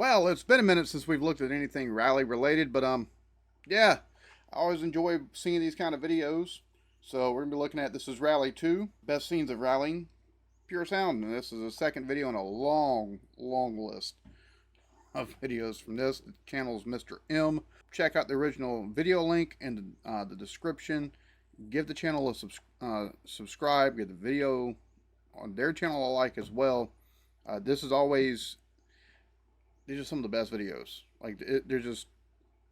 Well, it's been a minute since we've looked at anything rally related, but yeah, I always enjoy seeing these kind of videos. So we're gonna be looking at, this is Rally 2, best scenes of rallying, pure sound, and this is the second video in a long list of videos from this. The channel is Mr. M. Check out the original video link in the description. Give the channel a subscribe. Give the video on their channel a like as well. These are some of the best videos. Like, they're just,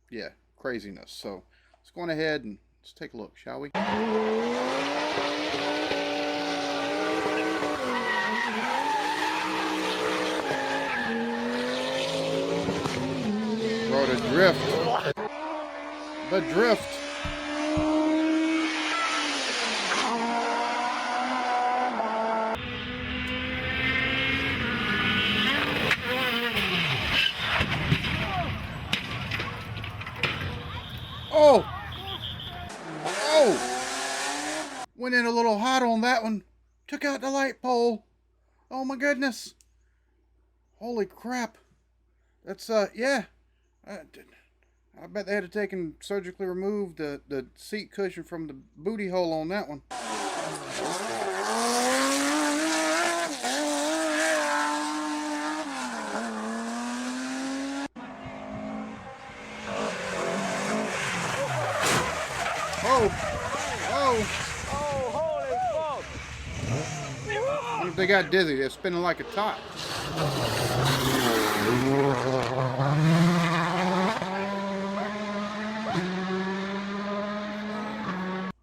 yeah, craziness. So let's go on ahead and let's take a look, shall we? Road adrift. The drift. Oh! Oh! Went in a little hot on that one. Took out the light pole. Oh my goodness. Holy crap. That's, yeah. I bet they had to take and surgically remove the seat cushion from the booty hole on that one. Oh! Oh! Oh, holy fuck! I wonder if they got dizzy. They're spinning like a top.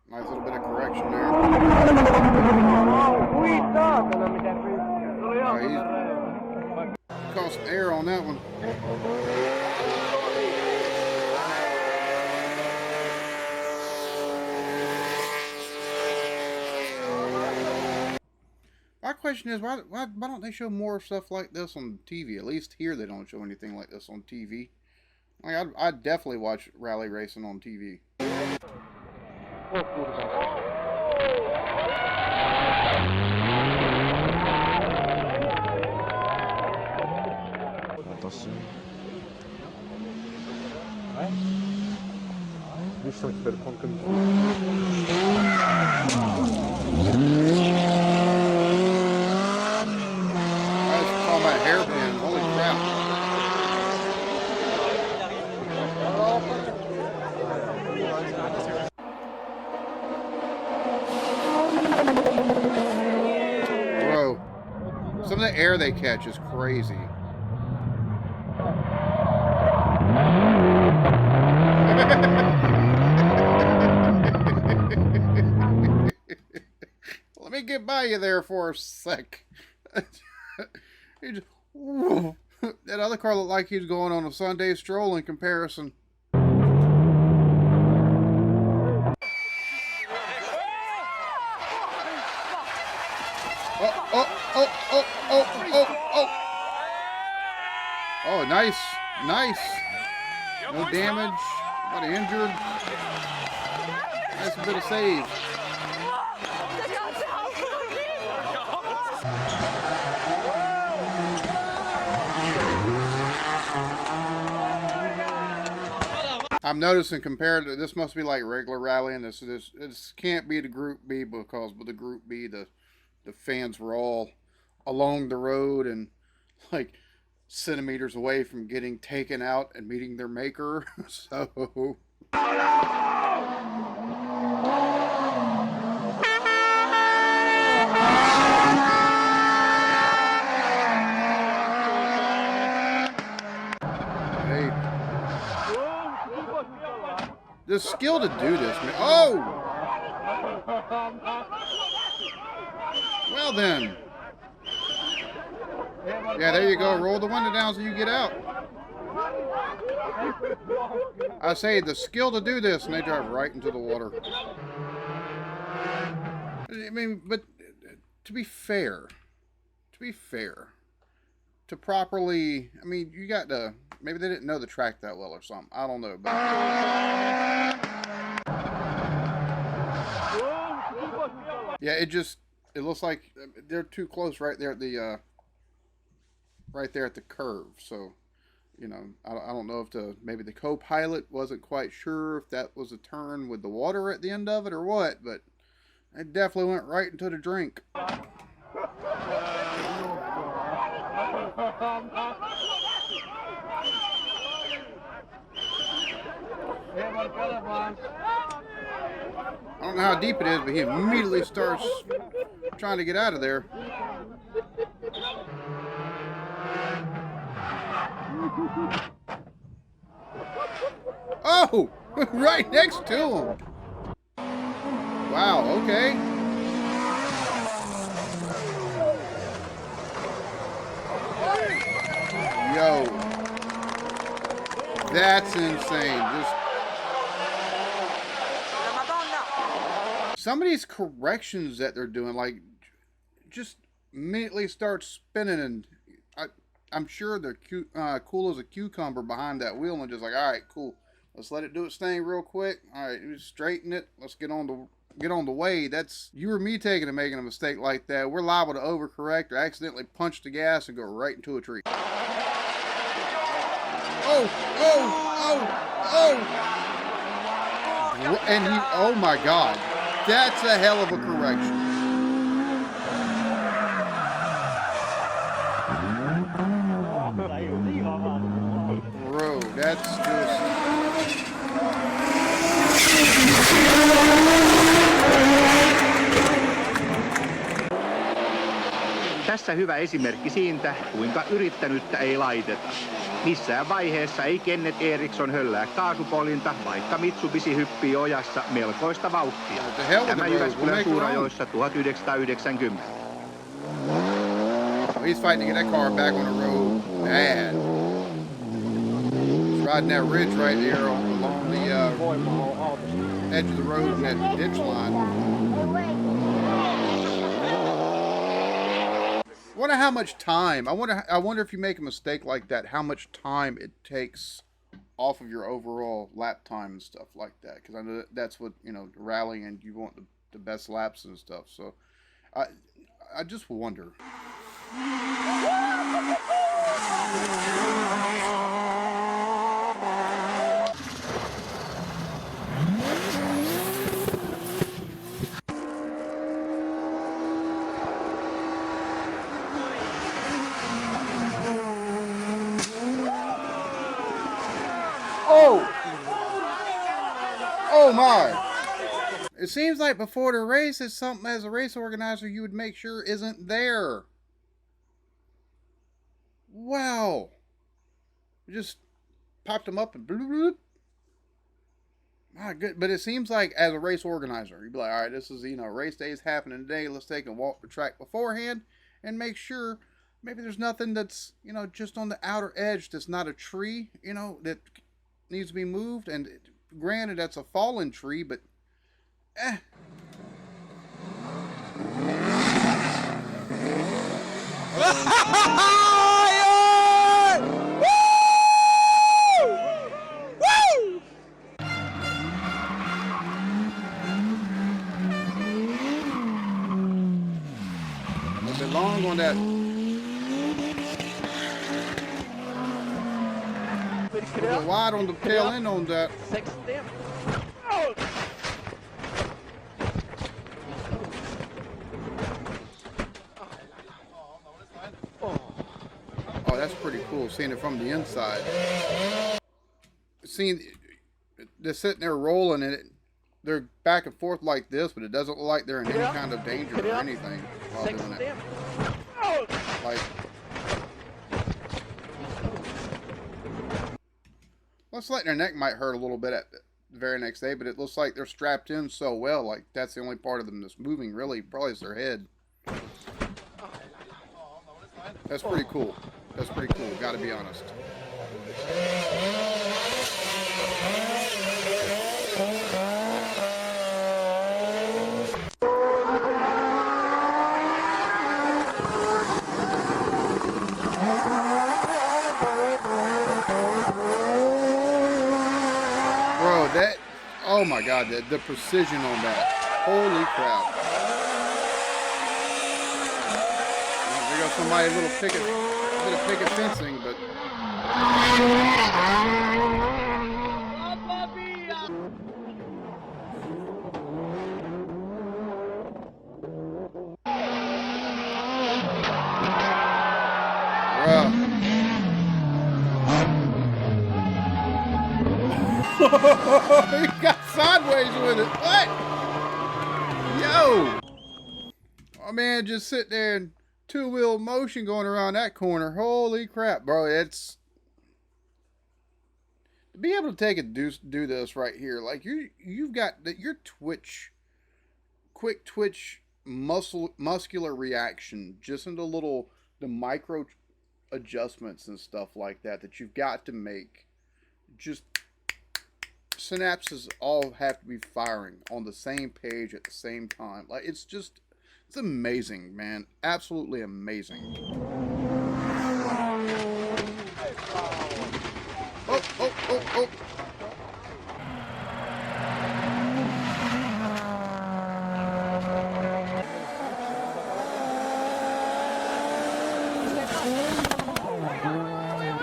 Nice little bit of correction there. Oh, he caught some air on that one. My question is, why don't they show more stuff like this on TV? At least here they don't show anything like this on TV. Like, I'd definitely watch rally racing on TV. Attention. Ouais. Lui, je sens qu'il va le prendre comme My hairpin, holy crap. Bro, some of the air they catch is crazy. Let me get by you there for a sec. Just, that other car looked like he was going on a Sunday stroll in comparison. Oh, nice. No damage. Nobody injured. Nice bit of save. I'm noticing compared to this, must be like regular rallying. This can't be the Group B, because with the Group B, the fans were all along the road and like centimeters away from getting taken out and meeting their maker. So. The skill to do this, man. Oh! Well then. Yeah, there you go. Roll the window down so you get out. I say the skill to do this, and they drive right into the water. I mean, but to be fair, to properly, I mean, you got to, maybe they didn't know the track that well or something. I don't know. But yeah, it looks like they're too close right there at the curve. So You know, I don't know if maybe the co-pilot wasn't quite sure if that was a turn with the water at the end of it or what, but it definitely went right into the drink. I don't know how deep it is, but he immediately starts trying to get out of there. Oh, right next to him. Wow, okay. Yo, that's insane. Some of these corrections that they're doing, like, just immediately start spinning, and I'm sure they're cool as a cucumber behind that wheel, and just like, all right, cool, let's let it do its thing real quick. All right, just straighten it. Let's get on the way. That's you or me making a mistake like that. We're liable to overcorrect or accidentally punch the gas and go right into a tree. Oh, and he, oh my God. That's a hell of a correction. Bro, that's just... Tässä hyvä esimerkki siitä, kuinka yrittänyttä ei laiteta. Missään vaiheessa ei Kenneth Eriksson höllää kaasupoljinta, vaikka Mitsubishi hyppii ojassa melkoista vauhtia. Tämä Jyväskylän suurajoissa 1990. He's fighting to get that car back on the road bad. He's riding that ridge right there along the edge of the road and that ditch line. I wonder how much time. I wonder if you make a mistake like that, how much time it takes off of your overall lap time and stuff like that. Because I know that's what, you know, rallying, and you want the best laps and stuff. So I just wonder. Oh my! It seems like before the race is something as a race organizer you would make sure isn't there. Wow. You just popped them up and bloop, bloop. My good, but it seems like as a race organizer, you'd be like, all right, this is, you know, race day is happening today. Let's take a walk the track beforehand and make sure maybe there's nothing that's, you know, just on the outer edge that's not a tree, you know, that needs to be moved. And granted, that's a fallen tree, but a bit long on that. A little bit wide on the tail end on that. Oh, that's pretty cool, seeing it from the inside. Seeing they're sitting there rolling, and they're back and forth like this, but it doesn't look like they're in any kind of danger or anything while doing it. Like, looks like their neck might hurt a little bit at the very next day, but it looks like they're strapped in so well. Like, that's the only part of them that's moving, really, probably is their head. That's pretty cool. That's pretty cool, gotta be honest. Bro, that, oh my God, the precision on that. Holy crap. There goes somebody, a little picket fencing, but He got sideways with it. What? Yo! Oh man, just sit there in two-wheel motion going around that corner. Holy crap, bro! It's to be able to take and do this right here. Like you've got your quick twitch muscular reaction just into the micro adjustments and stuff like that you've got to make. Just synapses all have to be firing on the same page at the same time. Like it's amazing, man. Absolutely amazing. Oh, oh, oh, oh.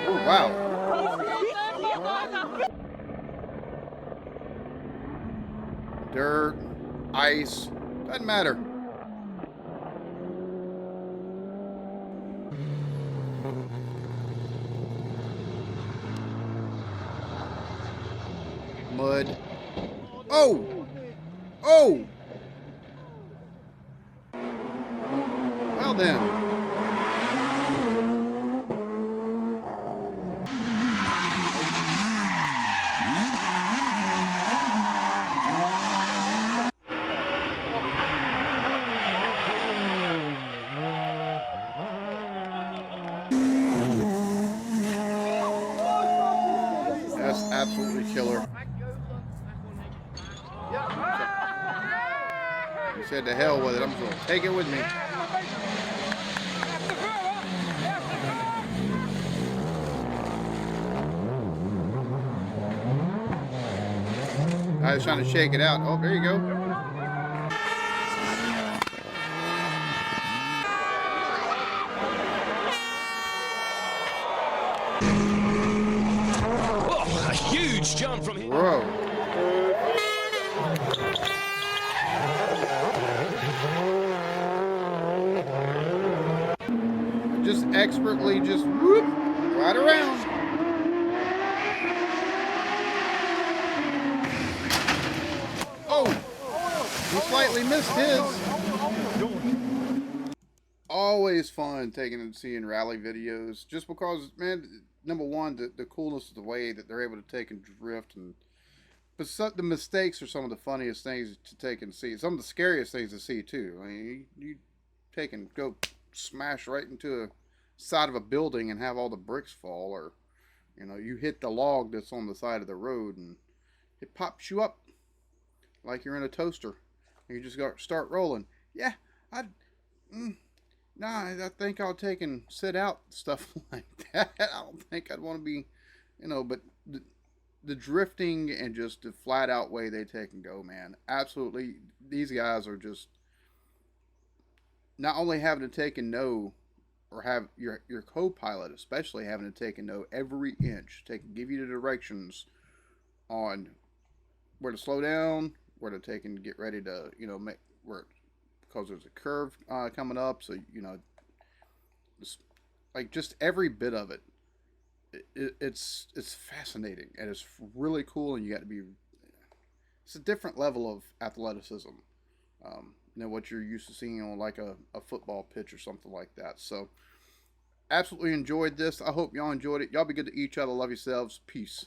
Oh, wow. Dirt, ice, doesn't matter. Mud. Oh! Oh! Well then. That's absolutely killer. He said to hell with it. I'm just going to take it with me. I was trying to shake it out. Oh, there you go. Oh, a huge jump from here. Whoa. Just expertly just whoop right around. Oh, he slightly missed his. Always fun taking and seeing rally videos, just because, man, number one, the coolness of the way that they're able to take and drift, but the mistakes are some of the funniest things to take and see. Some of the scariest things to see too. I mean, you take and go smash right into a side of a building and have all the bricks fall, or you hit the log that's on the side of the road and it pops you up like you're in a toaster and you just start rolling. Yeah, I think I'll take and sit out, stuff like that. I don't think I'd want to be, but the drifting and just the flat out way they take and go, man. Absolutely, these guys are just not only having to take and know, or have your co-pilot especially having to take and know every inch, give you the directions on where to slow down, where to take and get ready to, make where, because there's a curve coming up, so just every bit of it. It's fascinating and it's really cool, and it's a different level of athleticism than what you're used to seeing on like a football pitch or something like that. So absolutely enjoyed this. I hope y'all enjoyed it. Y'all be good to each other. Love yourselves. Peace.